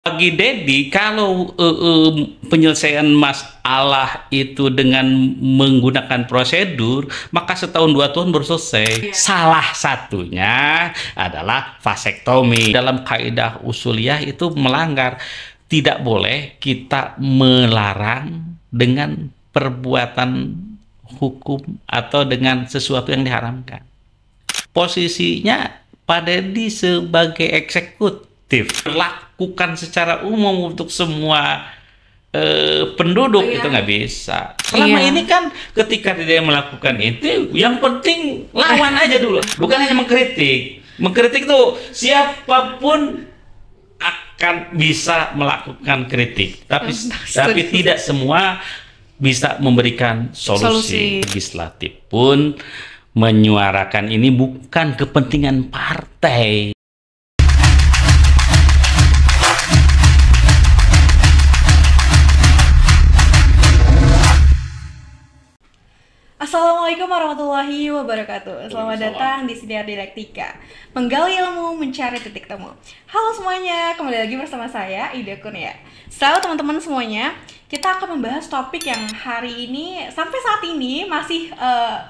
Bagi Dedi, kalau penyelesaian masalah itu dengan menggunakan prosedur, maka setahun 2 tahun baru selesai. Salah satunya adalah vasektomi. Dalam kaidah usuliyah itu melanggar. Tidak boleh kita melarang dengan perbuatan hukum atau dengan sesuatu yang diharamkan. Posisinya Pak Dedi sebagai eksekutif lakukan secara umum untuk semua penduduk itu nggak bisa. Selama ini kan ketika dia melakukan itu, yang penting lawan aja dulu, bukan hanya mengkritik. Mengkritik itu siapapun akan bisa melakukan kritik, tapi tidak semua bisa memberikan solusi. Legislatif pun menyuarakan ini bukan kepentingan partai. Assalamualaikum warahmatullahi wabarakatuh. Selamat datang di Sinar Dialektika, menggali ilmu, mencari titik temu. Halo semuanya, kembali lagi bersama saya Ida Kurnia. Selalu teman-teman semuanya, kita akan membahas topik yang hari ini sampai saat ini masih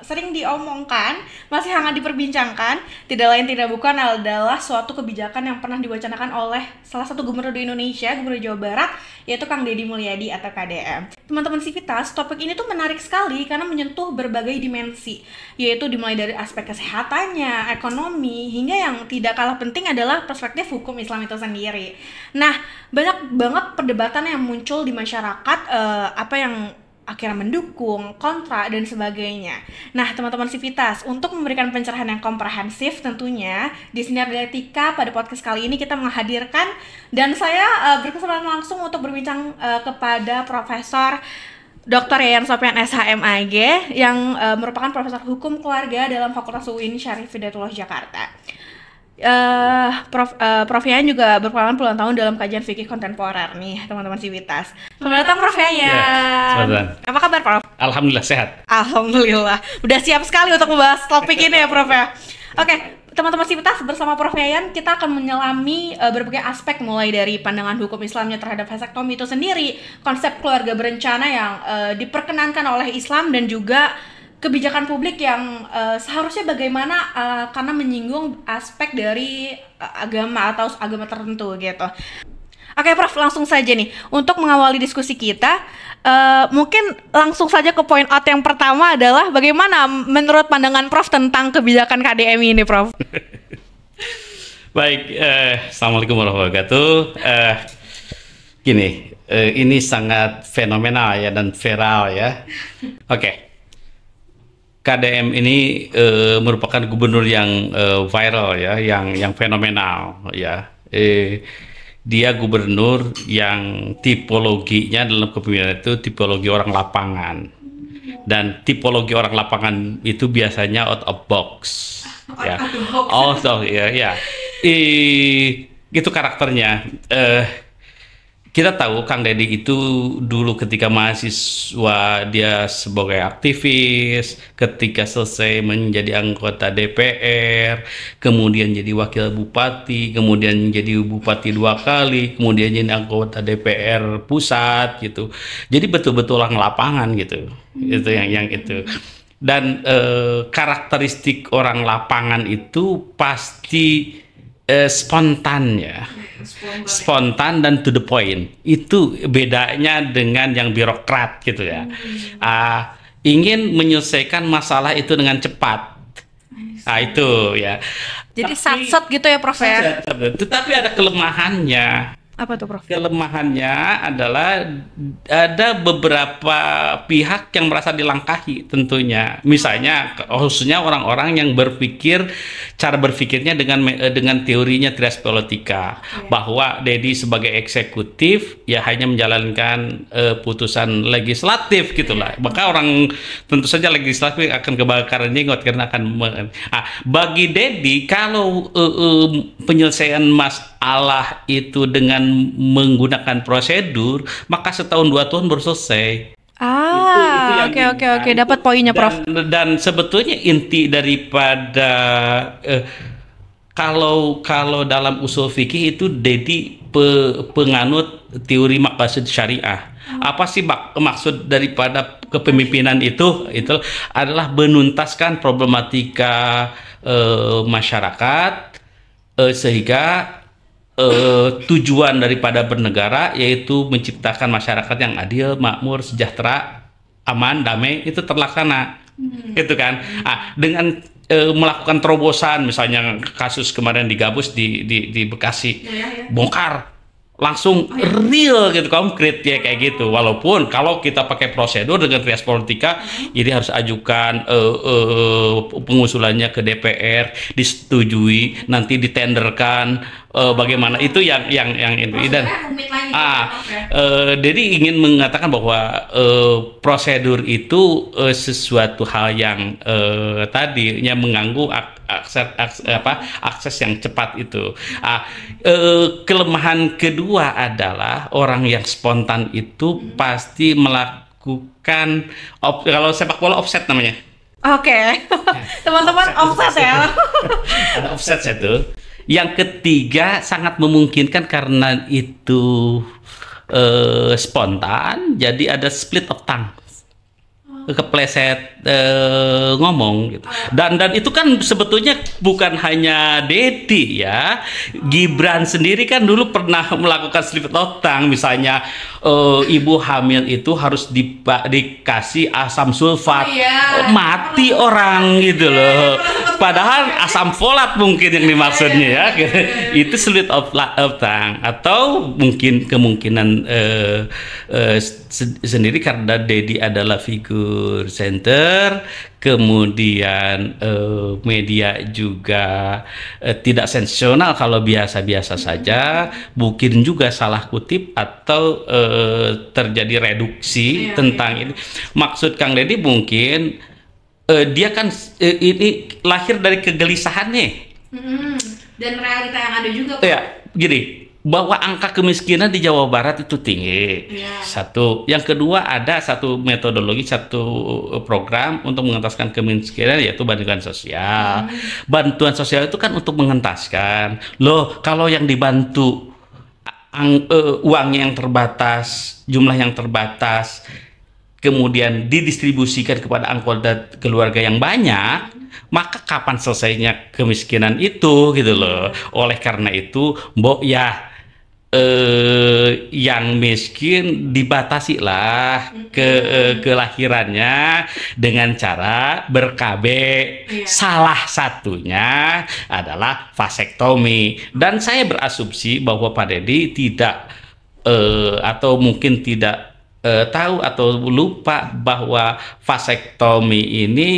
sering diomongkan, masih hangat diperbincangkan. Tidak lain tidak bukan adalah suatu kebijakan yang pernah diwacanakan oleh salah satu gubernur di Indonesia, Gubernur Jawa Barat, yaitu Kang Deddy Mulyadi atau KDM. Teman-teman Sivitas, topik ini tuh menarik sekali karena menyentuh berbagai dimensi, yaitu dimulai dari aspek kesehatannya, ekonomi, hingga yang tidak kalah penting adalah perspektif hukum Islam itu sendiri. Nah, banyak banget perdebatan yang muncul di masyarakat, apa yang akhirnya mendukung, kontra, dan sebagainya. Nah, teman-teman Sivitas, untuk memberikan pencerahan yang komprehensif tentunya, di Sinar Dialektika pada podcast kali ini kita menghadirkan, dan saya berkesempatan langsung untuk berbincang kepada Profesor Dr. Yayan Sofyan SHMAG yang merupakan Profesor Hukum Keluarga dalam Fakultas UIN Syarif Hidayatullah Jakarta. Prof Yayan juga berpengalaman puluhan tahun dalam kajian fikih kontemporer nih, teman-teman Sivitas. Selamat datang Prof Yayan. Ya, apa kabar Prof? Alhamdulillah sehat. Alhamdulillah. Udah siap sekali untuk membahas topik ini ya Prof ya. Oke, teman-teman Sivitas, bersama Prof Yayan kita akan menyelami berbagai aspek, mulai dari pandangan hukum Islamnya terhadap vasektomi itu sendiri, konsep keluarga berencana yang diperkenankan oleh Islam, dan juga kebijakan publik yang seharusnya bagaimana karena menyinggung aspek dari agama atau agama tertentu gitu. Oke Prof, langsung saja nih untuk mengawali diskusi kita, mungkin langsung saja ke point out yang pertama adalah bagaimana menurut pandangan Prof tentang kebijakan KDM ini Prof? Baik, Assalamualaikum warahmatullahi wabarakatuh. Gini, ini sangat fenomenal ya dan viral ya. Oke. KDM ini merupakan gubernur yang viral ya, yang fenomenal ya. Dia gubernur yang tipologinya dalam kepemimpinan itu tipologi orang lapangan, dan tipologi orang lapangan itu biasanya out of box ya. Ya. Itu karakternya. Kita tahu Kang Deddy itu dulu ketika mahasiswa dia sebagai aktivis, ketika selesai menjadi anggota DPR, kemudian jadi wakil bupati, kemudian jadi bupati 2 kali, kemudian jadi anggota DPR pusat gitu. Jadi betul-betul orang lapangan gitu. Itu yang itu. Dan karakteristik orang lapangan itu pasti spontan ya. Spontan dan to the point. Itu bedanya dengan yang birokrat gitu ya. Ingin menyelesaikan masalah itu dengan cepat. Itu ya. Jadi satset gitu ya Prof ya. Tetapi ada kelemahannya. Apa tuh Prof? Kelemahannya adalah ada beberapa pihak yang merasa dilangkahi tentunya. Misalnya khususnya orang-orang yang cara berpikirnya dengan teorinya trias politika, bahwa Deddy sebagai eksekutif ya hanya menjalankan putusan legislatif gitulah. Maka orang tentu saja legislatif akan kebakaran jenggot karena akan bagi Deddy, kalau penyelesaian masalah itu dengan menggunakan prosedur, maka setahun 2 tahun baru selesai. Oke, dapat poinnya Prof. Dan sebetulnya inti daripada kalau dalam usul fikih itu Deddy penganut teori maqasid syariah. Apa sih maksud daripada kepemimpinan itu? Itu adalah menuntaskan problematika masyarakat sehingga tujuan daripada bernegara yaitu menciptakan masyarakat yang adil, makmur, sejahtera, aman, damai itu terlaksana. Gitu kan. Dengan melakukan terobosan, misalnya kasus kemarin di Gabus di Bekasi, bongkar langsung real gitu, konkret ya kayak gitu. Walaupun kalau kita pakai prosedur dengan trias politika, jadi harus ajukan pengusulannya ke DPR, disetujui, nanti ditenderkan, bagaimana itu yang ini. Dan jadi ingin mengatakan bahwa prosedur itu sesuatu hal yang tadinya mengganggu akses yang cepat itu. Kelemahan kedua adalah orang yang spontan itu pasti melakukan kalau sepak bola offset namanya. Oke. Teman-teman offset ya. Ada offset itu. Yang ketiga sangat memungkinkan karena itu spontan, jadi ada split of tongue. Kepleset ngomong gitu. Dan itu kan sebetulnya bukan hanya Dedi ya. Gibran sendiri kan dulu pernah melakukan slip of tongue, misalnya ibu hamil itu harus dikasih asam sulfat. Mati orang gitu loh. Padahal asam folat mungkin yang dimaksudnya ya. Itu slip of tongue, atau mungkin kemungkinan sendiri karena Dedi adalah figur center, kemudian media juga tidak sensasional, kalau biasa-biasa saja, mungkin juga salah kutip atau terjadi reduksi tentang ini. Maksud Kang Dedi mungkin dia kan ini lahir dari kegelisahan nih. Dan realita yang ada juga. Ya, gini. Bahwa angka kemiskinan di Jawa Barat itu tinggi. Satu. Yang kedua, ada satu metodologi, satu program untuk mengentaskan kemiskinan, yaitu bantuan sosial. Bantuan sosial itu kan untuk mengentaskan. Loh, kalau yang dibantu uangnya yang terbatas, jumlah yang terbatas, kemudian didistribusikan kepada anggota keluarga yang banyak, maka kapan selesainya kemiskinan itu gitu loh. Oleh karena itu, yang miskin dibatasi lah kelahirannya dengan cara ber-KB. Salah satunya adalah vasektomi. Dan saya berasumsi bahwa Pak Dedi tidak atau mungkin tidak tahu atau lupa bahwa vasektomi ini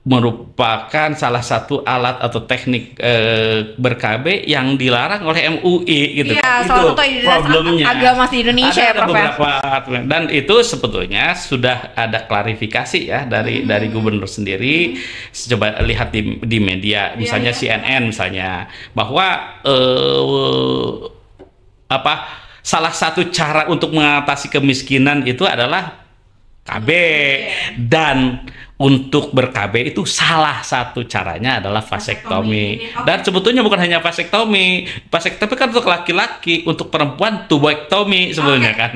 merupakan salah satu alat atau teknik ber-KB yang dilarang oleh MUI gitu. Iya, salah satu problemnya agama di Indonesia ya, Prof. Dan itu sebetulnya sudah ada klarifikasi ya dari gubernur sendiri. Coba lihat di media, misalnya CNN misalnya, bahwa salah satu cara untuk mengatasi kemiskinan itu adalah KB, dan untuk ber-KB itu salah satu caranya adalah vasektomi. Dan sebetulnya bukan hanya vasektomi kan untuk laki-laki, untuk perempuan tubektomi sebetulnya kan.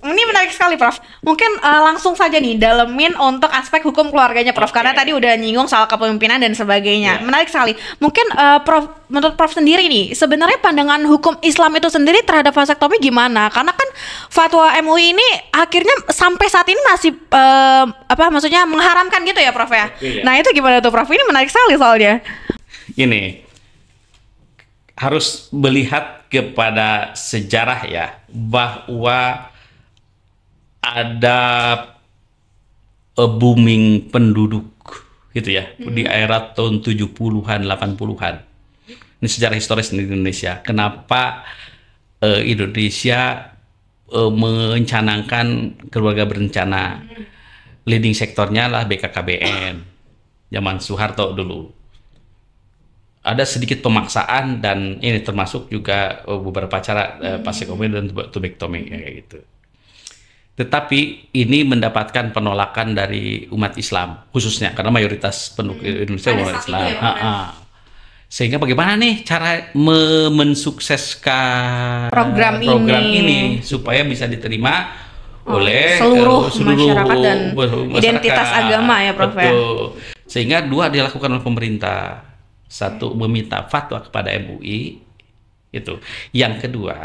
Ini menarik sekali, Prof. Mungkin langsung saja nih dalemin untuk aspek hukum keluarganya, Prof. Karena tadi udah nyinggung soal kepemimpinan dan sebagainya. Menarik sekali. Mungkin menurut Prof sendiri nih, sebenarnya pandangan hukum Islam itu sendiri terhadap vasektomi gimana? Karena kan fatwa MUI ini akhirnya sampai saat ini masih maksudnya mengharamkan gitu ya, Prof ya. Nah, itu gimana tuh, Prof? Ini menarik sekali soalnya. Ini harus melihat kepada sejarah ya, bahwa ada booming penduduk gitu ya di era tahun 70-an 80-an. Ini sejarah historis di Indonesia. Kenapa Indonesia mencanangkan keluarga berencana? Leading sektornya lah BKKBN zaman Soeharto dulu. Ada sedikit pemaksaan, dan ini termasuk juga beberapa cara vasektomi dan tubektomi kayak gitu. Tetapi ini mendapatkan penolakan dari umat Islam khususnya, karena mayoritas penduduk Indonesia umat Islam. Sehingga bagaimana nih cara mensukseskan Program ini supaya bisa diterima oleh seluruh masyarakat dan masyarakat. identitas agama ya, Prof. Betul. Sehingga 2 dilakukan oleh pemerintah. 1 meminta fatwa kepada MUI itu. Yang kedua,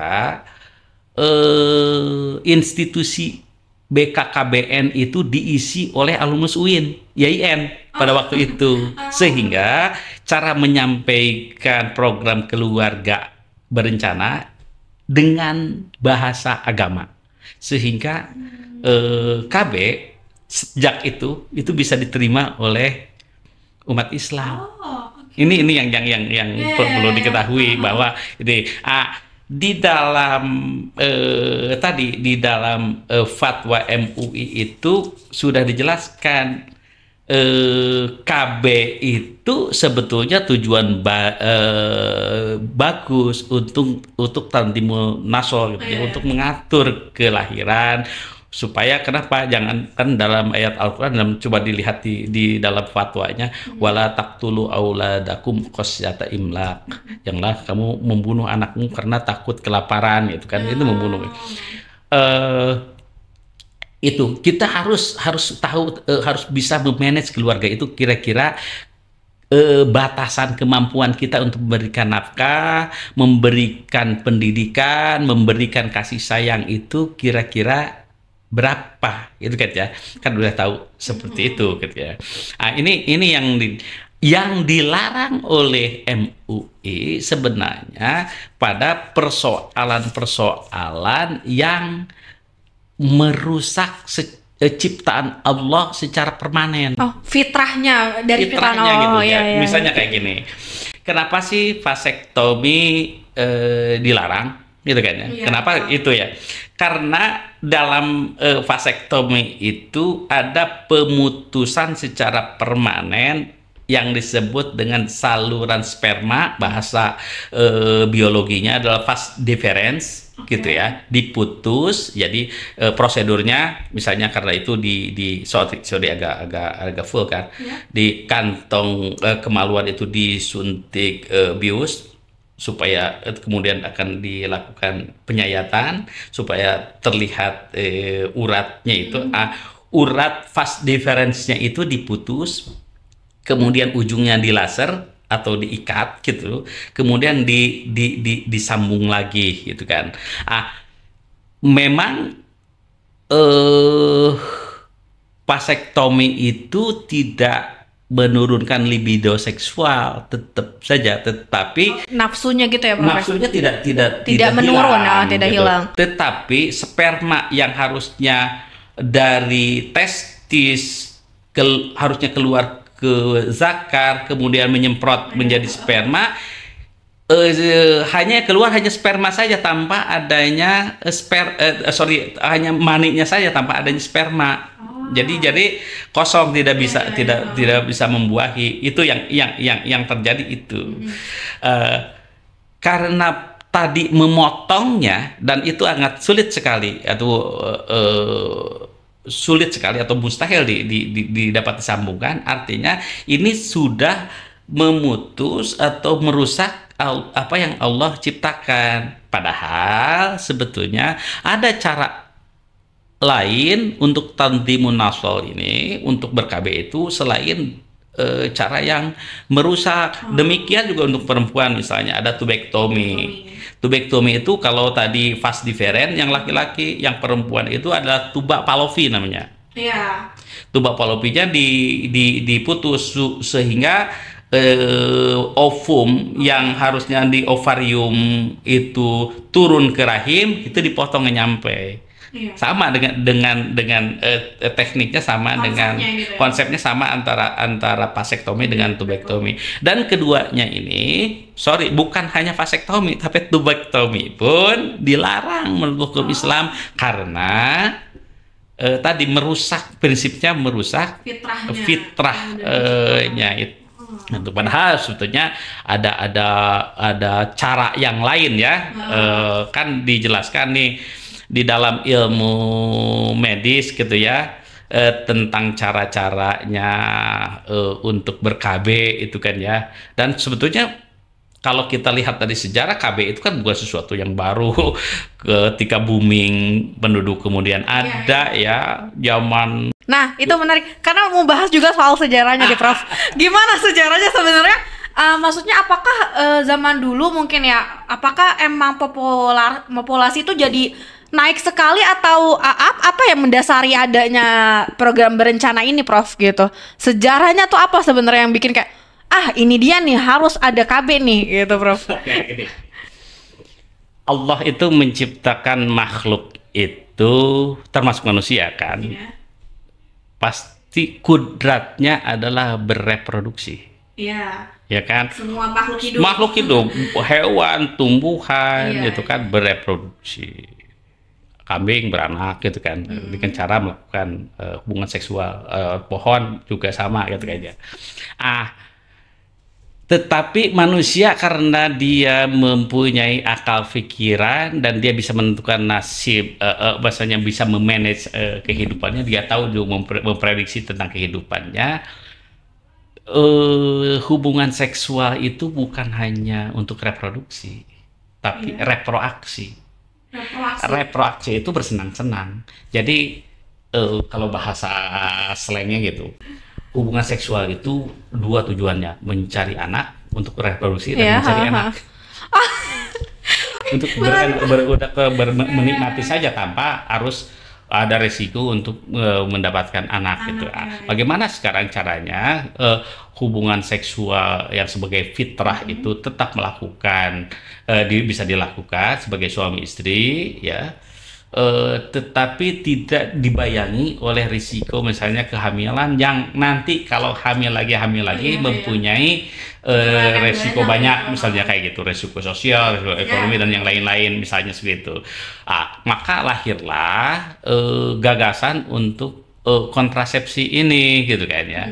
institusi BKKBN itu diisi oleh alumnus UIN, YIN pada waktu itu. Sehingga cara menyampaikan program keluarga berencana dengan bahasa agama. Sehingga KB sejak itu bisa diterima oleh umat Islam. Ini yang perlu diketahui bahwa ini di dalam di dalam fatwa MUI itu sudah dijelaskan KB itu sebetulnya tujuan bagus untuk tanzimul nasol gitu, untuk mengatur kelahiran. Supaya kenapa jangan kan dalam ayat Al-Qur'an coba dilihat di dalam fatwanya wala taqtulu auladakum khasyata imlaq, janganlah kamu membunuh anakmu karena takut kelaparan gitu kan, itu membunuh. Itu kita harus tahu, harus bisa memanage keluarga itu kira-kira batasan kemampuan kita untuk memberikan nafkah, memberikan pendidikan, memberikan kasih sayang itu kira-kira berapa, itu kan ya, kan udah tahu seperti itu gitu ya. Ini yang dilarang oleh MUI sebenarnya pada persoalan-persoalan yang merusak ciptaan Allah secara permanen. Fitrahnya dari fitrahnya gitu ya. ya. Misalnya kayak gini, kenapa sih vasektomi dilarang? Gitu kan ya. Kenapa itu ya? Karena dalam vasektomi itu ada pemutusan secara permanen yang disebut dengan saluran sperma, bahasa biologinya adalah vas deferens, gitu ya, diputus. Jadi prosedurnya misalnya karena itu sorry agak full kan, di kantong kemaluan itu disuntik bius supaya kemudian akan dilakukan penyayatan supaya terlihat uratnya itu. Urat vas deferensnya itu diputus, kemudian ujungnya dilaser atau diikat gitu, kemudian disambung lagi gitu kan. Memang vasektomi itu tidak menurunkan libido seksual, tetap saja, tetapi nafsunya gitu ya, Prof. Nafsunya tidak menurun, hilang, tidak gitu. hilang. Tetapi sperma yang harusnya dari testis harusnya keluar ke zakar, kemudian menyemprot menjadi sperma, hanya sperma saja tanpa adanya hanya maninya saja tanpa adanya sperma. Jadi kosong, tidak bisa membuahi. Itu yang terjadi itu. Karena tadi memotongnya, dan itu sangat sulit sekali atau mustahil didapat disambungkan. Artinya ini sudah memutus atau merusak apa yang Allah ciptakan. Padahal sebetulnya ada cara lain untuk tanzimun nasl ini, untuk ber-KB itu, selain cara yang merusak. Demikian juga untuk perempuan, misalnya ada tubektomi. Tubektomi itu kalau tadi vas deferens yang laki-laki, yang perempuan itu adalah tuba palovi namanya. Iya. Tuba palovinya diputus sehingga ovum yang harusnya di ovarium itu turun ke rahim itu dipotong nyampe. Sama dengan tekniknya sama, dengan konsepnya sama antara vasektomi dengan tubektomi. Dan keduanya ini, bukan hanya vasektomi, tapi tubektomi pun dilarang menurut hukum Islam karena tadi prinsipnya merusak fitrahnya itu. Padahal sebetulnya ada cara yang lain ya. Kan dijelaskan nih di dalam ilmu medis gitu ya, tentang cara-caranya untuk ber-KB itu kan ya. Dan sebetulnya kalau kita lihat dari sejarah, KB itu kan bukan sesuatu yang baru. Ketika booming penduduk kemudian ada ya zaman. Nah, itu menarik karena mau bahas juga soal sejarahnya nih, Prof. Gimana sejarahnya sebenarnya? Maksudnya apakah zaman dulu mungkin ya, apakah emang populasi itu jadi naik sekali atau apa yang mendasari adanya program berencana ini, Prof, gitu? Sejarahnya tuh apa sebenarnya yang bikin kayak ini dia nih harus ada KB nih gitu, Prof? Gini. Allah itu menciptakan makhluk itu termasuk manusia kan. Pasti kudratnya adalah bereproduksi. Iya. Ya kan? Semua makhluk hidup. Makhluk hidup, hewan, tumbuhan, itu kan bereproduksi. Kambing beranak gitu kan, dengan cara melakukan hubungan seksual. Pohon juga sama gitu kayaknya. Tetapi manusia karena dia mempunyai akal pikiran dan dia bisa menentukan nasib, bahasanya bisa memanage kehidupannya, dia tahu juga memprediksi tentang kehidupannya. Hubungan seksual itu bukan hanya untuk reproduksi, tapi reproaksi. Reproaksi itu bersenang-senang. Jadi kalau bahasa slangnya gitu, hubungan seksual itu dua tujuannya, mencari anak untuk reproduksi dan mencari anak. Untuk menikmati saja tanpa harus ada resiko untuk mendapatkan anak gitu. Bagaimana sekarang caranya hubungan seksual yang sebagai fitrah itu tetap bisa dilakukan sebagai suami istri ya, tetapi tidak dibayangi oleh risiko misalnya kehamilan yang nanti kalau hamil lagi mempunyai resiko banyak, misalnya kayak gitu, resiko sosial, resiko ekonomi dan yang lain-lain misalnya seperti itu. Maka lahirlah gagasan untuk kontrasepsi ini gitu kan ya.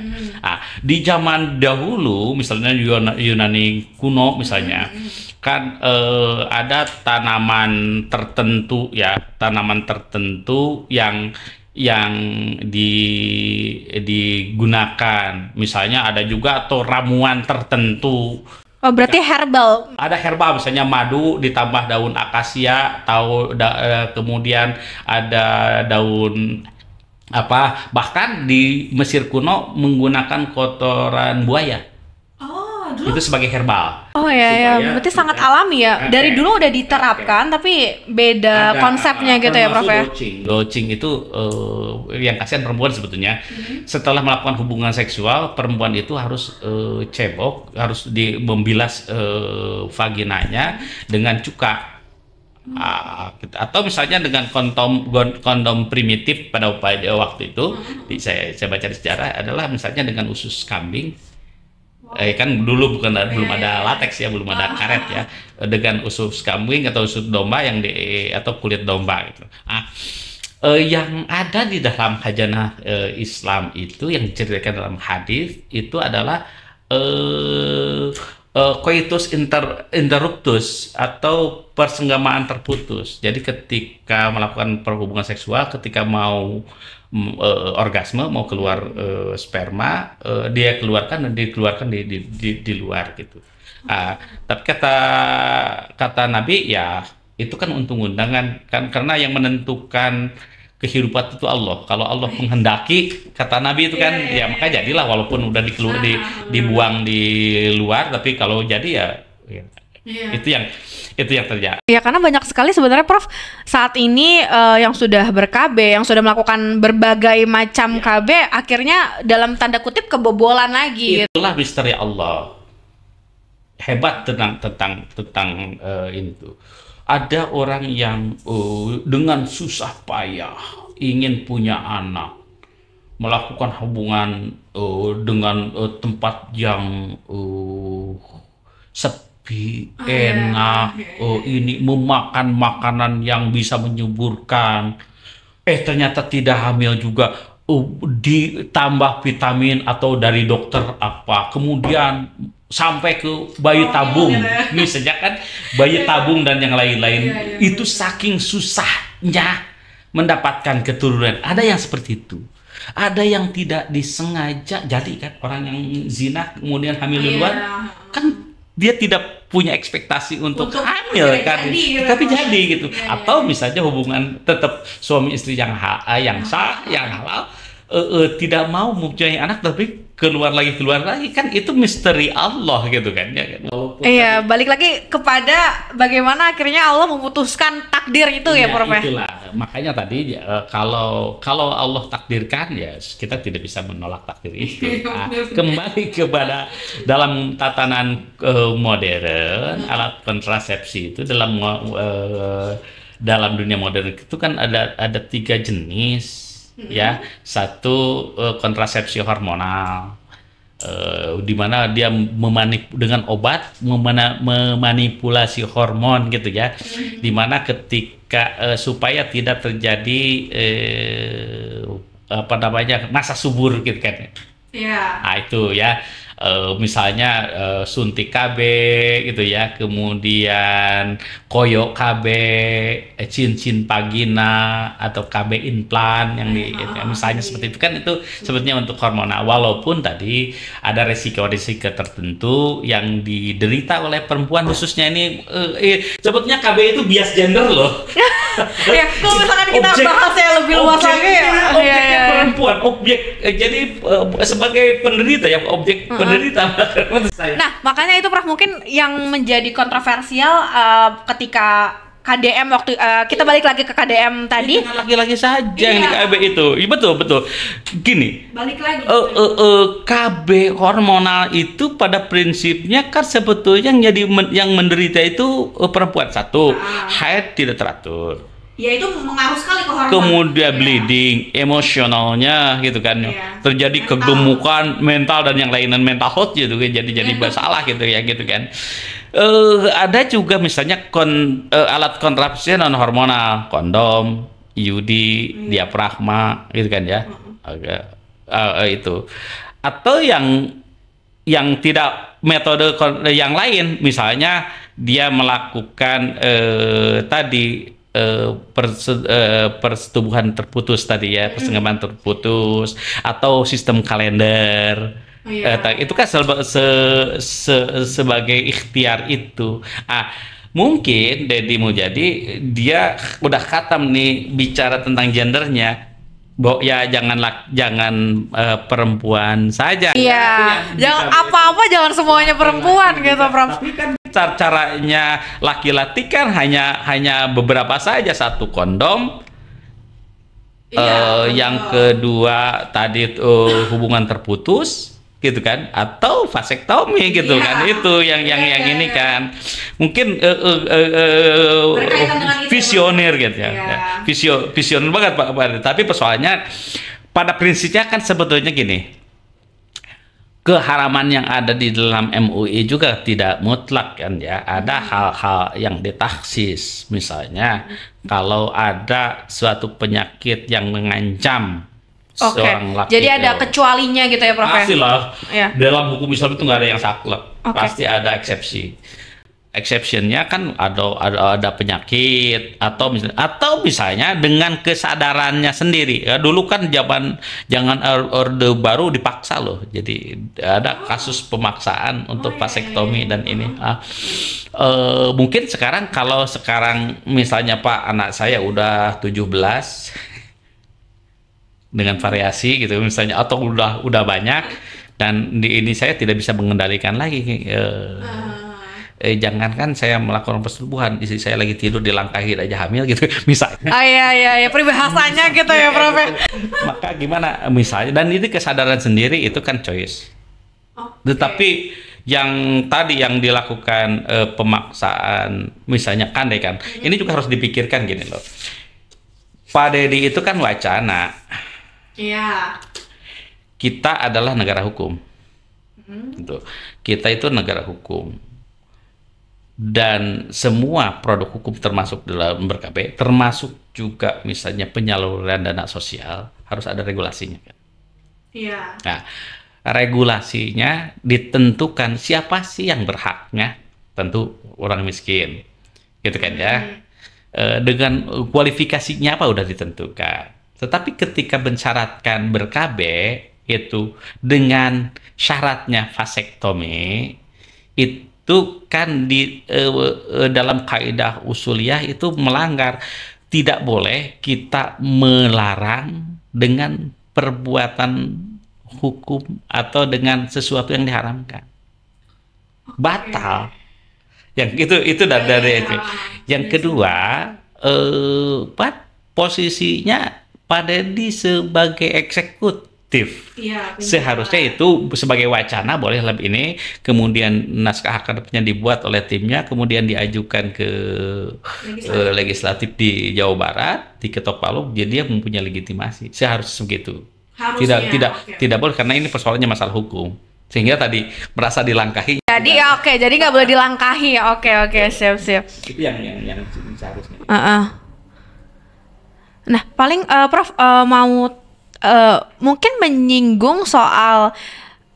Di zaman dahulu misalnya Yunani kuno misalnya kan ada tanaman tertentu yang digunakan, misalnya ada juga atau ramuan tertentu. Berarti herbal. Ada herbal, misalnya madu ditambah daun akasia, kemudian ada daun bahkan di Mesir kuno menggunakan kotoran buaya. Itu sebagai herbal. Berarti sangat alami ya. Dari dulu udah diterapkan, tapi beda konsepnya gitu ya, Prof ya. Docing itu yang kasihan perempuan sebetulnya. Setelah melakukan hubungan seksual, perempuan itu harus cebok, harus membilas vaginanya dengan cuka. Atau misalnya dengan kondom primitif pada waktu itu, saya baca di sejarah adalah misalnya dengan usus kambing. Kan dulu belum ada lateks ya, belum ada karet ya, dengan usus kambing atau usus domba atau kulit domba gitu. Yang ada di dalam khazanah Islam itu yang diceritakan dalam hadis itu adalah coitus interruptus atau persenggamaan terputus. Jadi ketika melakukan perhubungan seksual, ketika mau orgasme, mau keluar sperma, dia keluarkan dan dikeluarkan di luar gitu. Tapi kata Nabi ya itu kan untung-undangan kan, karena yang menentukan kehidupan itu Allah. Kalau Allah menghendaki, kata Nabi itu kan maka jadilah, walaupun udah dibuang di luar, tapi kalau jadi itu yang terjadi. Ya karena banyak sekali sebenarnya, Prof, saat ini yang sudah ber-KB, yang sudah melakukan berbagai macam KB, akhirnya dalam tanda kutip kebobolan lagi. Itulah misteri Allah. Hebat tentang ini tuh. Ada orang yang dengan susah payah ingin punya anak, melakukan hubungan dengan tempat yang sepi, enak, ini memakan makanan yang bisa menyuburkan, ternyata tidak hamil juga, ditambah vitamin atau dari dokter kemudian sampai ke bayi tabung, misalnya kan bayi tabung dan yang lain-lain. Itu saking susahnya mendapatkan keturunan. Ada yang seperti itu, ada yang tidak disengaja jadi kan, orang yang zina kemudian hamil di luar kan dia tidak punya ekspektasi untuk hamil kan, jadi, tapi jadi gitu. Iya, Atau iya. misalnya hubungan tetap suami istri yang yang sah, yang halal, tidak mau mempunyai anak tapi keluar lagi kan itu misteri Allah gitu kan ya kan. Walaupun Iya, balik lagi kepada bagaimana akhirnya Allah memutuskan takdir itu ya, Prof. ya? itulah makanya tadi kalau Allah takdirkan ya kita tidak bisa menolak takdir itu. Nah, kembali kepada dalam tatanan modern alat kontrasepsi itu dalam dunia modern itu kan ada 3 jenis ya. Satu kontrasepsi hormonal, di mana dia dengan obat memanipulasi hormon gitu ya, di mana ketika supaya tidak terjadi apa namanya masa subur gitu kan. Iya. Nah itu ya, misalnya suntik KB gitu ya, kemudian koyo KB, cincin vagina atau KB implan yang misalnya seperti itu kan, itu sebetulnya untuk hormonal. Walaupun tadi ada resiko-resiko tertentu yang diderita oleh perempuan khususnya ini, sebetulnya KB itu bias gender loh. Ya, kalau misalkan kita bahas yang lebih luas lagi ya. Objeknya perempuan, jadi sebagai penderita ya, objek penderita menurut saya. Nah, makanya itu Prof mungkin yang menjadi kontroversial ketika KDM waktu kita balik lagi ke KDM tadi. Itu laki-laki saja yang di KB itu. Iya, betul. Gini. Balik lagi. KB hormonal itu pada prinsipnya kan sebetulnya yang menderita itu perempuan. Satu, haid tidak teratur. Ya itu mengaruh sekali ke hormon. Kemudian bleeding, emosionalnya gitu kan, terjadi kegemukan mental dan yang lainnya, mental health gitu kan, jadi masalah gitu ya gitu kan. Ada juga misalnya alat kontrasepsi non hormonal, kondom, IUD, diafragma gitu kan ya, itu. Atau yang tidak metode yang lain, misalnya dia melakukan tadi persetubuhan terputus tadi ya, persenggabungan terputus, atau sistem kalender. Itu kan sebagai ikhtiar itu. Mungkin Deddy mau jadi dia udah khatam nih bicara tentang gendernya. Ya jangan perempuan saja. Iya, jangan apa-apa, jangan semuanya perempuan gitu, Prof. Tapi kan caranya laki-laki kan hanya beberapa saja. Satu, kondom, yang kedua tadi hubungan terputus gitu kan, atau vasektomi gitu kan, itu yang ini kan mungkin visioner gitu ya, visioner banget Pak. Tapi persoalannya pada prinsipnya kan sebetulnya gini, keharaman yang ada di dalam MUI juga tidak mutlak kan ya. Ada hal-hal yang ditaksis, misalnya kalau ada suatu penyakit yang mengancam seorang laki. Jadi ada kecualinya gitu ya, Prof. Pastilah. Ya. Dalam hukum Islam itu nggak ada yang saklek. Pasti ada eksepsi. Exceptionnya kan ada penyakit atau misalnya dengan kesadarannya sendiri. Ya, dulu kan jangan orde baru dipaksa loh. Jadi ada kasus pemaksaan untuk vasektomi dan ini. Mungkin kalau sekarang misalnya Pak, anak saya udah 17 dengan variasi gitu misalnya, atau udah banyak dan ini saya tidak bisa mengendalikan lagi. Jangankan saya melakukan persetubuhan, istri saya lagi tidur dilangkahin aja hamil gitu misalnya. Iya, peribahasanya gitu ya, Prof. Maka gimana misalnya, dan itu kesadaran sendiri itu kan choice. Tetapi yang tadi yang dilakukan pemaksaan misalnya kandai kan, ini juga harus dipikirkan gini loh. Pak Deddy itu kan wacana. Iya. Kita adalah negara hukum. Gitu. Kita itu negara hukum. Dan semua produk hukum termasuk dalam ber-KB, termasuk juga misalnya penyaluran dana sosial, harus ada regulasinya kan. Iya. Nah, regulasinya ditentukan siapa sih yang berhaknya, tentu orang miskin. Gitu kan ya. Dengan kualifikasinya apa udah ditentukan. Tetapi ketika mensyaratkan ber-KB itu dengan syaratnya vasektomi, itu kan dalam kaidah usuliyah itu melanggar. Tidak boleh kita melarang dengan perbuatan hukum atau dengan sesuatu yang diharamkan. Batal. Yang itu dari itu. Yang kedua, posisinya Pak Deddy sebagai eksekutif. Seharusnya itu sebagai wacana boleh lebih ini, kemudian naskah akademiknya dibuat oleh timnya, kemudian diajukan ke legislatif di Jawa Barat, diketok palu, jadi dia mempunyai legitimasi. Seharusnya begitu. Tidak boleh, karena ini persoalannya masalah hukum. Sehingga tadi merasa dilangkahi. Jadi jadi nggak boleh dilangkahi. Oke, siap. Itu yang seharusnya. Nah, paling Prof mau mungkin menyinggung soal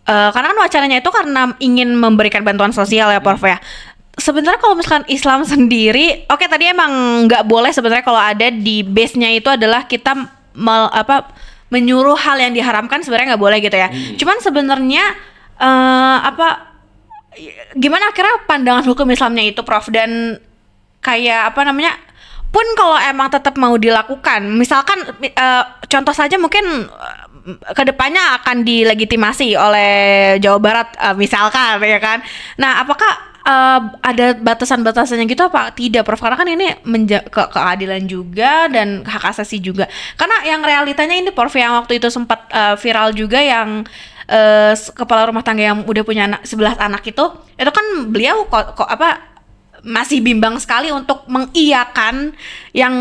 karena kan wacananya itu karena ingin memberikan bantuan sosial ya, Prof ya. Sebenarnya kalau misalkan Islam sendiri, tadi emang nggak boleh sebenarnya kalau ada di base-nya itu adalah kita menyuruh hal yang diharamkan, sebenarnya nggak boleh gitu ya. Cuman sebenarnya gimana akhirnya pandangan hukum Islamnya itu, Prof, dan kayak pun kalau emang tetap mau dilakukan, misalkan contoh saja mungkin kedepannya akan dilegitimasi oleh Jawa Barat misalkan ya kan. Nah, apakah ada batasan-batasannya gitu apa tidak, Prof? Karena kan ini keadilan juga dan hak asasi juga. Karena yang realitanya ini, Prof, yang waktu itu sempat viral juga yang kepala rumah tangga yang udah punya 11 anak itu kan beliau masih bimbang sekali untuk mengiyakan yang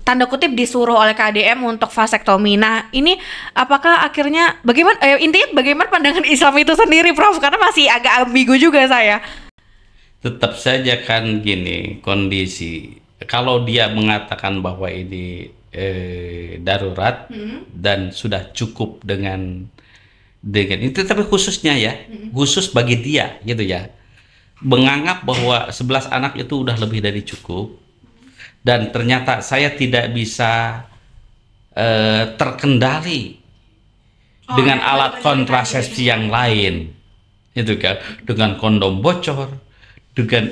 tanda kutip disuruh oleh KDM untuk vasektomi. Nah, ini apakah akhirnya intinya bagaimana pandangan Islam itu sendiri, Prof? Karena masih agak ambigu juga saya. Tetap saja kan gini kondisi. Kalau dia mengatakan bahwa ini darurat dan sudah cukup dengan itu, tapi khususnya khusus bagi dia gitu ya, menganggap bahwa 11 anak itu udah lebih dari cukup, dan ternyata saya tidak bisa terkendali dengan alat kontrasepsi yang lain, itu kan, dengan kondom bocor, dengan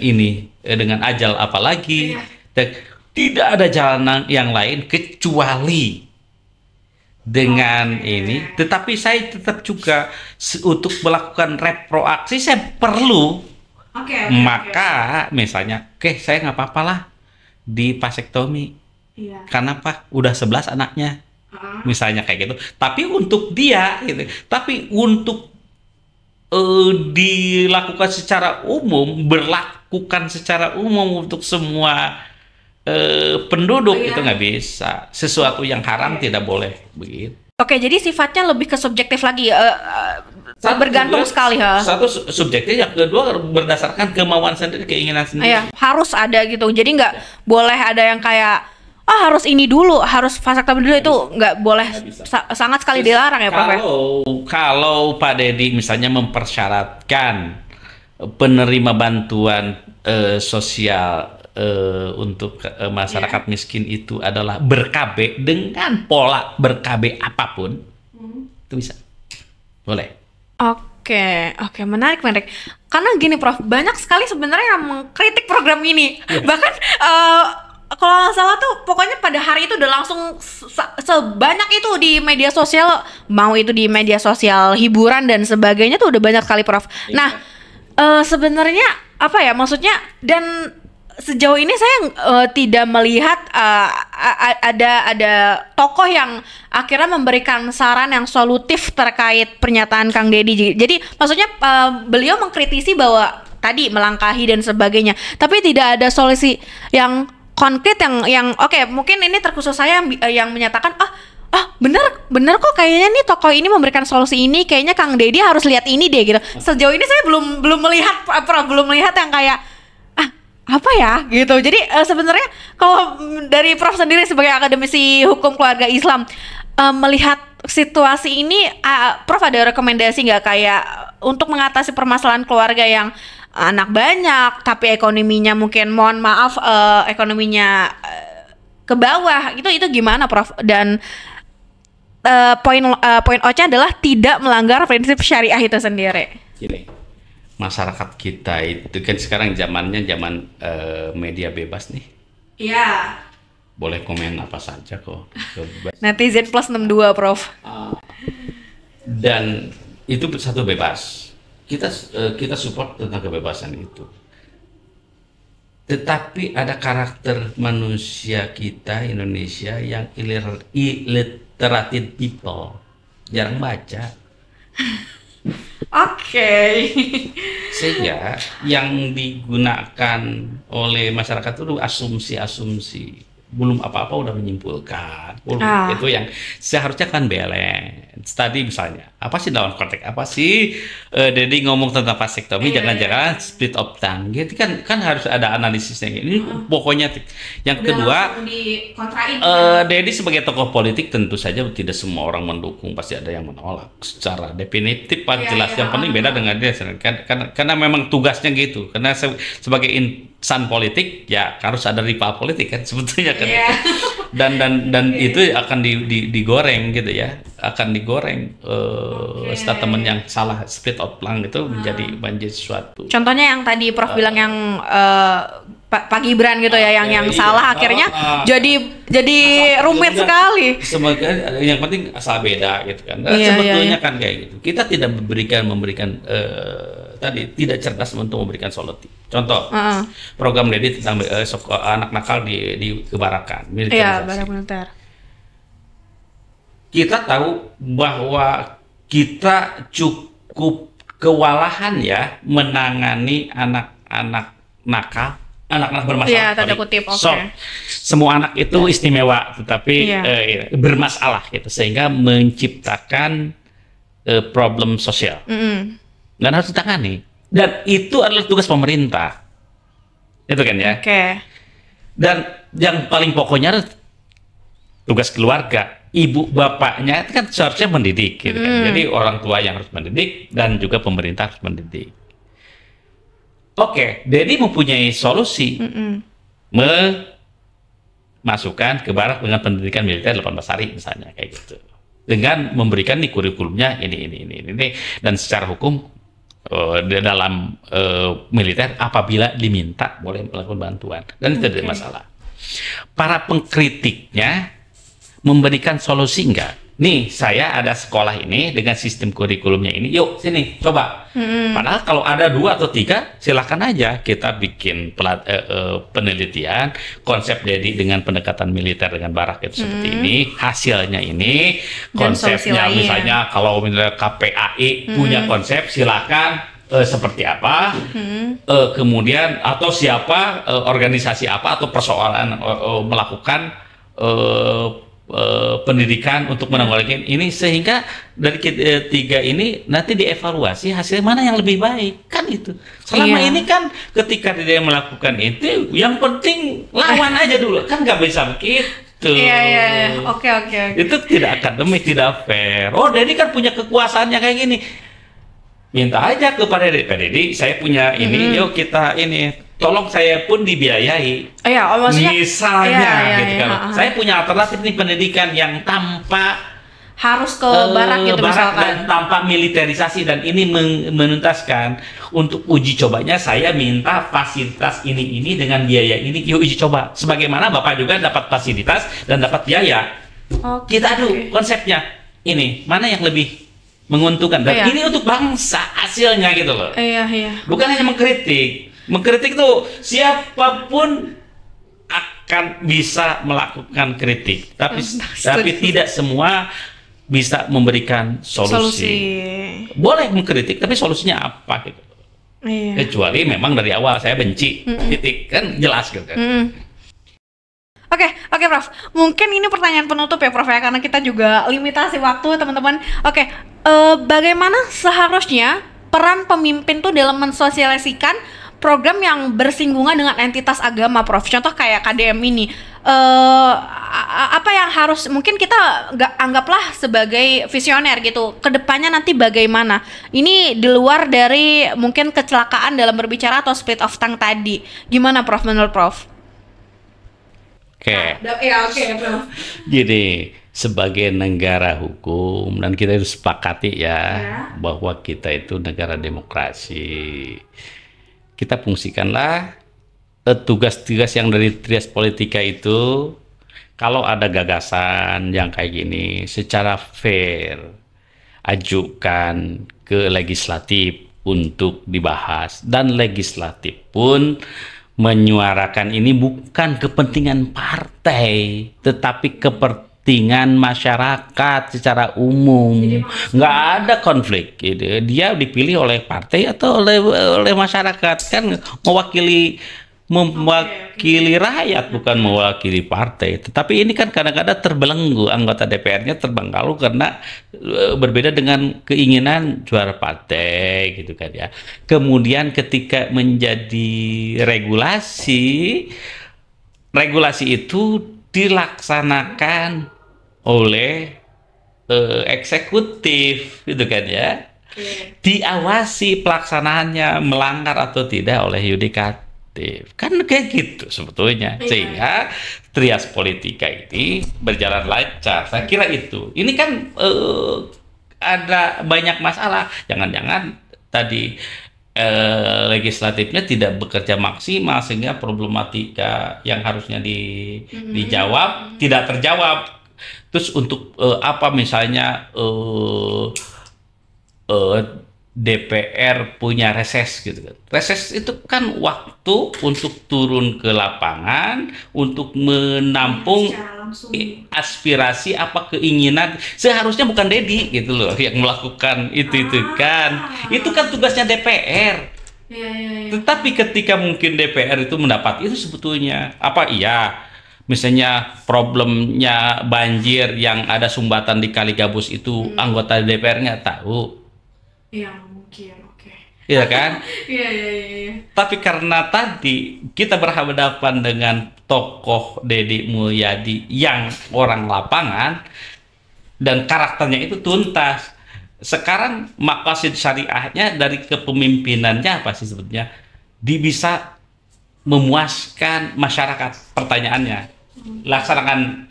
dengan ajal apalagi, dan tidak ada jalan yang lain kecuali dengan ini. Tetapi saya tetap juga untuk melakukan reproaksi saya perlu. Maka misalnya saya nggak apa-apa lah di vasektomi. Karena udah 11 anaknya. Misalnya kayak gitu. Tapi untuk dia gitu. Tapi untuk dilakukan secara umum, berlakukan secara umum untuk semua penduduk itu nggak bisa. Sesuatu yang haram tidak boleh begitu. Jadi sifatnya lebih ke subjektif lagi, bergantung sekali ya. Satu subjektif, yang kedua berdasarkan kemauan sendiri, keinginan sendiri. Harus ada gitu. Jadi nggak boleh ada yang kayak harus ini dulu, harus vasektomi dulu, itu nggak boleh. Sangat sekali dilarang ya, Prof. Kalau Pak Deddy misalnya mempersyaratkan penerima bantuan sosial untuk masyarakat miskin itu adalah ber-KB dengan pola ber-KB apapun, itu bisa, boleh. Oke, menarik. Karena gini, Prof, banyak sekali sebenarnya yang mengkritik program ini. Bahkan kalau nggak salah tuh, pokoknya pada hari itu udah langsung sebanyak itu di media sosial, mau itu di media sosial hiburan dan sebagainya tuh udah banyak sekali, Prof. Nah, sebenarnya maksudnya, dan sejauh ini saya tidak melihat ada tokoh yang akhirnya memberikan saran yang solutif terkait pernyataan Kang Deddy. Jadi maksudnya beliau mengkritisi bahwa tadi melangkahi dan sebagainya, tapi tidak ada solusi yang konkret yang mungkin ini terkhusus saya yang menyatakan bener kok kayaknya nih tokoh ini memberikan solusi ini, kayaknya Kang Deddy harus lihat ini deh gitu. Sejauh ini saya belum melihat yang kayak apa ya gitu. Jadi sebenarnya kalau dari Prof sendiri sebagai akademisi hukum keluarga Islam, melihat situasi ini, Prof ada rekomendasi nggak kayak untuk mengatasi permasalahan keluarga yang anak banyak tapi ekonominya mungkin, mohon maaf, ekonominya ke bawah, itu gimana, Prof? Dan poin O-nya adalah tidak melanggar prinsip syariah itu sendiri. Gini, masyarakat kita itu kan sekarang zamannya zaman media bebas nih. Iya. Boleh komen apa saja kok. Bebas. Netizen plus 62, Prof. Dan itu satu bebas. Kita support tentang kebebasan itu. Tetapi ada karakter manusia kita Indonesia yang illiterate people, jarang baca. Oke. Sehingga yang digunakan oleh masyarakat itu asumsi-asumsi. Belum apa-apa udah menyimpulkan. Itu yang seharusnya kan balance. Tadi misalnya, apa sih dalam konteks apa sih Dedi ngomong tentang vasektomi, jangan-jangan split of tongue. Gitu kan harus ada analisisnya. Ini pokoknya yang Udah kedua, Dedi sebagai tokoh politik tentu saja tidak semua orang mendukung, pasti ada yang menolak secara definitif. Jelas yang penting beda dengan dia karena memang tugasnya gitu. Karena sebagai insan politik ya harus ada rival politik kan sebetulnya kan. Dan itu akan digoreng gitu ya, akan digoreng statement yang salah, split of tongue itu menjadi sesuatu. Contohnya yang tadi Prof bilang yang Pak Gibran gitu ya, yang salah akhirnya jadi rumit sekali. Semoga yang penting asal beda gitu kan. Sebetulnya kan kayak gitu. Kita tidak memberikan tadi tidak cerdas untuk memberikan solusi. Contoh, program Dedi tentang anak nakal di kebarakan, barak militer. Kita tahu bahwa kita cukup kewalahan ya menangani anak-anak nakal, anak-anak bermasalah. Tanda kutip. Semua anak itu istimewa, tetapi bermasalah gitu, sehingga menciptakan problem sosial. Dan harus ditangani. Dan itu adalah tugas pemerintah. Itu kan ya. Dan yang paling pokoknya adalah tugas keluarga. Ibu bapaknya itu kan seharusnya mendidik gitu kan. Jadi orang tua yang harus mendidik dan juga pemerintah harus mendidik. Dedi mempunyai solusi. Memasukkan ke barak dengan pendidikan militer 18 hari misalnya kayak gitu. Dengan memberikan nih kurikulumnya ini. Dan secara hukum dalam militer apabila diminta boleh melakukan bantuan dan itu tidak masalah. Para pengkritiknya memberikan solusi enggak? Nih saya ada sekolah ini dengan sistem kurikulumnya ini, yuk sini coba. Padahal kalau ada 2 atau 3 silakan aja kita bikin penelitian konsep Dedi dengan pendekatan militer dengan barak itu seperti ini, hasilnya ini, konsepnya misalnya kalau misalnya KPAI punya konsep silakan seperti apa, kemudian atau siapa organisasi apa atau persoalan melakukan pendidikan untuk menanggulangi ini, sehingga dari 3 ini nanti dievaluasi hasil mana yang lebih baik kan itu. Selama ini kan ketika dia melakukan itu yang penting lawan aja dulu kan nggak bisa begitu. Oke. Itu tidak akademik, tidak fair. Dedi kan punya kekuasaannya kayak gini. Minta aja kepada Dedi, saya punya ini, yuk kita ini. Tolong saya pun dibiayai. Maksudnya misalnya gitu kan. Saya punya alternatif nih pendidikan yang tanpa harus ke barak gitu misalkan. Dan tanpa militerisasi, dan ini menuntaskan untuk uji cobanya saya minta fasilitas ini dengan biaya ini, yuk uji coba. Sebagaimana Bapak juga dapat fasilitas dan dapat biaya. Kita adu konsepnya. Ini mana yang lebih menguntungkan dan ini untuk bangsa hasilnya gitu loh. Bukan hanya mengkritik. Mengkritik tuh siapapun akan bisa melakukan kritik, tapi tidak semua bisa memberikan solusi. Boleh mengkritik, tapi solusinya apa gitu. Kecuali memang dari awal saya benci, titik kan jelas gitu kan. Oke, Prof. Mungkin ini pertanyaan penutup ya, Prof ya, karena kita juga limitasi waktu, teman-teman. Bagaimana seharusnya peran pemimpin tuh dalam mensosialisasikan program yang bersinggungan dengan entitas agama, Prof? Contoh kayak KDM ini. Apa yang harus, mungkin kita anggaplah sebagai visioner gitu, kedepannya nanti bagaimana? Ini di luar dari mungkin kecelakaan dalam berbicara atau split of tongue tadi. Gimana, Prof, menurut Prof? Prof. Jadi sebagai negara hukum dan kita itu sepakati ya bahwa kita itu negara demokrasi. Kita fungsikanlah tugas-tugas yang dari trias politika itu, kalau ada gagasan yang kayak gini secara fair ajukan ke legislatif untuk dibahas, dan legislatif pun menyuarakan ini bukan kepentingan partai tetapi kepentingan masyarakat secara umum. Nggak ada konflik gitu. Dia dipilih oleh partai atau oleh masyarakat, kan mewakili rakyat, bukan mewakili partai. Tetapi ini kan kadang-kadang terbelenggu, anggota DPR-nya terbengkalai karena berbeda dengan keinginan suara partai gitu kan ya. Kemudian ketika menjadi regulasi itu dilaksanakan oleh eksekutif gitu kan ya. Diawasi pelaksanaannya melanggar atau tidak oleh yudikatif. Kan kayak gitu sebetulnya, sehingga trias politika ini berjalan lancar. Saya kira itu. Ini kan ada banyak masalah. Jangan-jangan tadi legislatifnya tidak bekerja maksimal sehingga problematika yang harusnya dijawab tidak terjawab. Terus untuk apa misalnya DPR punya reses gitu kan. Reses itu kan waktu untuk turun ke lapangan untuk menampung aspirasi apa keinginan. Seharusnya bukan Dedi gitu loh yang melakukan itu kan. Itu kan tugasnya DPR. Tetapi ketika mungkin DPR itu mendapat itu sebetulnya misalnya problemnya banjir yang ada sumbatan di Kali Gabus itu anggota DPR nggak tahu. Iya mungkin, oke. Iya kan? Iya. Tapi karena tadi kita berhadapan dengan tokoh Deddy Mulyadi yang orang lapangan dan karakternya itu tuntas. Sekarang maqasid syariahnya dari kepemimpinannya apa sih sebetulnya? Bisa memuaskan masyarakat. Pertanyaannya, laksanakan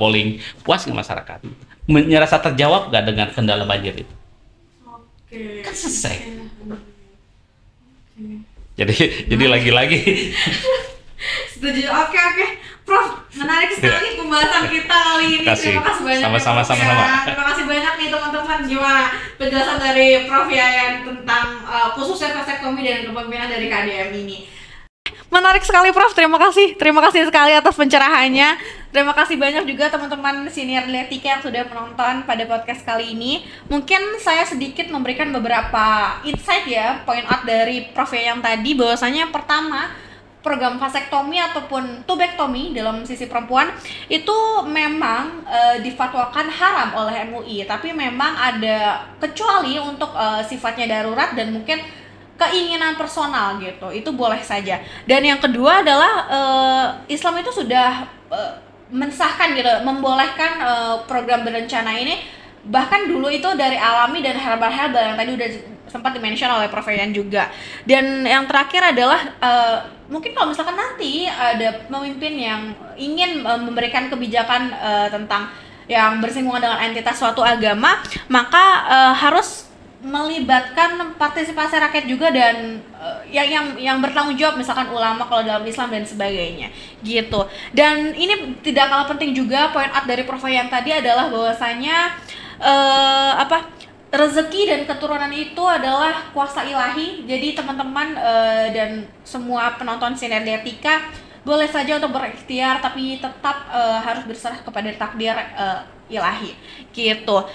polling, puas nggak masyarakat? Merasa terjawab nggak dengan kendala banjir itu? Kan selesai. Jadi lagi-lagi setuju. Oke. Prof, menarik sekali pembahasan kita kali ini. Terima kasih banyak. Sama-sama. Terima kasih banyak nih teman-teman. Gimana penjelasan dari Prof Yayan tentang khususnya vasektomi dan kepemimpinan dari KDM ini. Menarik sekali Prof, terima kasih sekali atas pencerahannya. Terima kasih banyak juga teman-teman senior Dialektika yang sudah menonton pada podcast kali ini. Mungkin saya sedikit memberikan beberapa insight ya, point out dari Prof yang tadi, bahwasanya pertama, program vasektomi ataupun tubektomi dalam sisi perempuan itu memang difatwakan haram oleh MUI, tapi memang ada kecuali untuk sifatnya darurat dan mungkin keinginan personal gitu, itu boleh saja. Dan yang kedua adalah Islam itu sudah mensahkan gitu, membolehkan program berencana ini, bahkan dulu itu dari alami dan herbal yang tadi udah sempat dimention oleh Prof Yayan juga. Dan yang terakhir adalah mungkin kalau misalkan nanti ada pemimpin yang ingin memberikan kebijakan tentang yang bersinggungan dengan entitas suatu agama, maka harus melibatkan partisipasi rakyat juga dan yang bertanggung jawab, misalkan ulama kalau dalam Islam dan sebagainya gitu. Dan ini tidak kalah penting juga, point out dari Prof yang tadi adalah bahwasanya rezeki dan keturunan itu adalah kuasa ilahi. Jadi teman-teman dan semua penonton Sinar Dialektika boleh saja untuk berikhtiar, tapi tetap harus berserah kepada takdir ilahi gitu.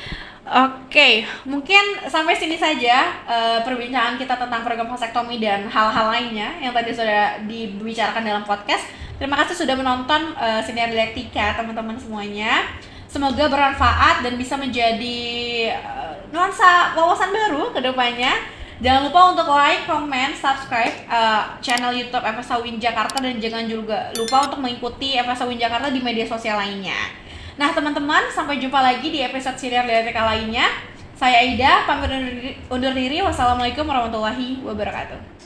Oke, mungkin sampai sini saja perbincangan kita tentang program vasektomi dan hal-hal lainnya yang tadi sudah dibicarakan dalam podcast. Terima kasih sudah menonton Sinar Dialektika teman-teman semuanya. Semoga bermanfaat dan bisa menjadi nuansa wawasan baru ke depannya. Jangan lupa untuk like, comment, subscribe channel YouTube FSA Win Jakarta, dan jangan juga lupa untuk mengikuti FSA Win Jakarta di media sosial lainnya. Nah teman-teman, sampai jumpa lagi di episode Sinar Dialektika lainnya. Saya Aida, pamit undur diri. Wassalamualaikum warahmatullahi wabarakatuh.